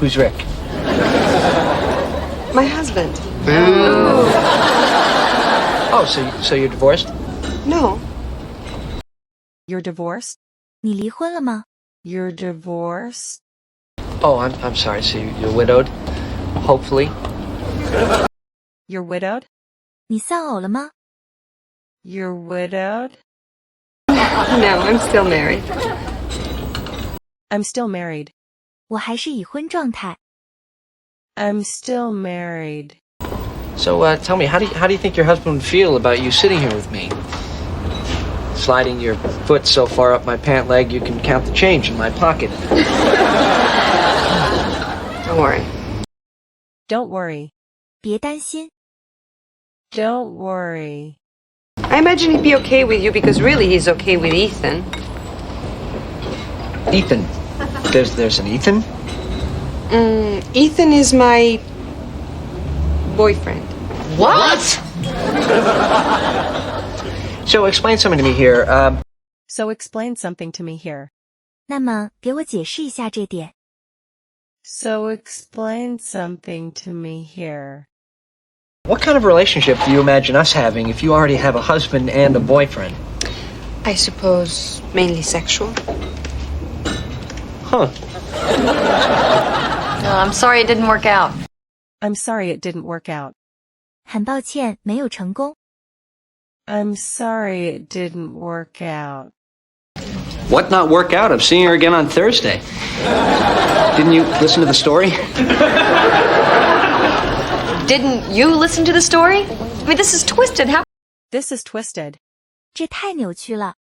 Who's Rick? My husband. Oh, so you're divorced? No. You're divorced? 你离婚了吗？ You're divorced? Oh, I'm sorry. So you're widowed? Hopefully. You're widowed? 你丧偶了吗？ You're widowed? No, I'm still married. I'm still married. 我还是已婚状态。 I'm still married. So tell me, how do you think your husband would feel about you sitting here with me? Sliding your foot so far up my pant leg you can count the change in my pocket. Don't worry. Don't worry. 别担心， Don't worry. I imagine he'd be okay with you because really he's okay with Ethan. Ethan. There's an Ethan? Ethan is my boyfriend. What? So explain something to me here. So explain something to me here. 那么给我解释一下这点。 So explain something to me here. What kind of relationship do you imagine us having if you already have a husband and a boyfriend? I suppose mainly sexual. Huh. I'm sorry it didn't work out. I'm sorry it didn't work out. 很抱歉，没有成功。 I'm sorry it didn't work out. What not work out? I'm seeing her again on Thursday. Didn't you listen to the story? Didn't you listen to the story? I mean, this is twisted. How? This is twisted. 这太扭曲了。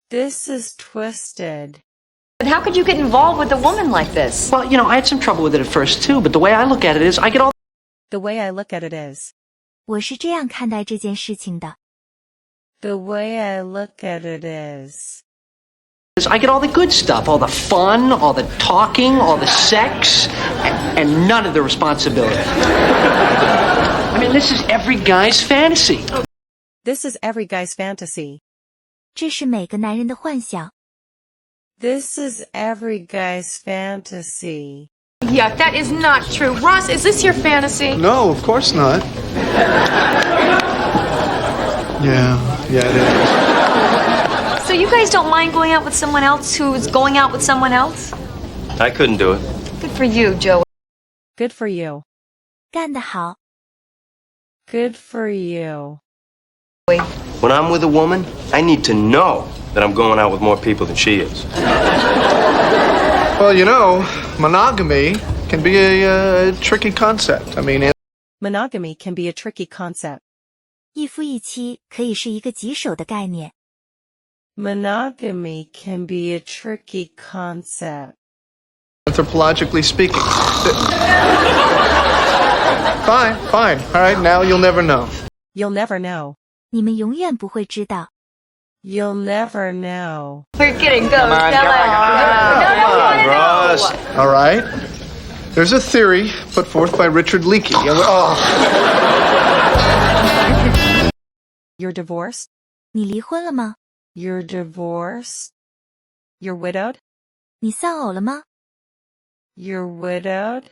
This is twisted. How could you get involved with a woman like this? Well, I had some trouble with it at first too, but the way I look at it is I get all The way I look at it is. 我是这样看待这件事情的。 The way I look at it is. the good stuff, all the fun, all the talking, all the sex, and none of the responsibility. I mean, this is every guy's fantasy. This is every guy's fantasy. 这是每个男人的幻想。 This is every guy's fantasy. Yeah, that is not true. Ross, is this your fantasy? No, of course not. Yeah, it is. So you guys don't mind going out with someone else who's going out with someone else? I couldn't do it. Good for you, Joey. Good for you. 干得好， Good for you. When I'm with a woman, I need to know that I'm going out with more people than she is. Well, monogamy can be a tricky concept. I mean, Monogamy can be a tricky concept. 一夫一妻可以是一个棘手的概念。 Monogamy can be a tricky concept. anthropologically speaking. Fine. All right, now you'll never know. You'll never know. 你们永远不会知道。 You'll never know. We're kidding. Go. Come on, tell come us. on. No, we want to Ross. know. All right? There's a theory put forth by Richard Leakey. You're divorced? 你离婚了吗？ You're divorced? You're widowed? 你丧偶了吗？ You're widowed?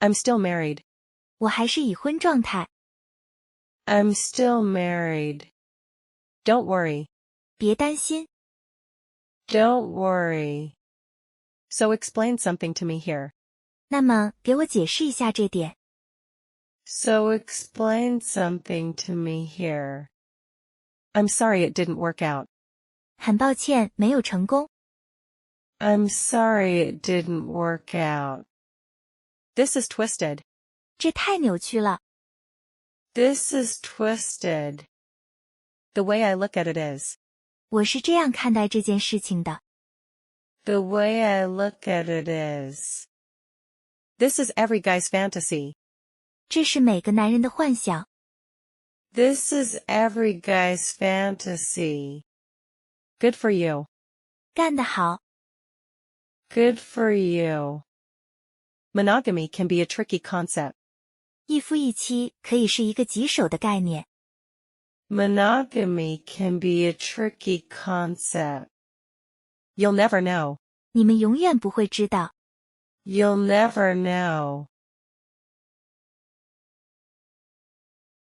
I'm still married. 我还是已婚状态。 I'm still married. Don't worry. 别担心， Don't worry. So explain something to me here. 那么给我解释一下这点。 So explain something to me here. I'm sorry it didn't work out. 很抱歉，没有成功。 I'm sorry it didn't work out. This is twisted. 这太扭曲了。 This is twisted. The way I look at it is. 我是这样看待这件事情的。 The way I look at it is. This is every guy's fantasy. 这是每个男人的幻想。 This is every guy's fantasy. Good for you. 干得好， Good for you. Monogamy can be a tricky concept. 一夫一妻可以是一个棘手的概念。 Monogamy can be a tricky concept. You'll never know. 你们永远不会知道。You'll never know.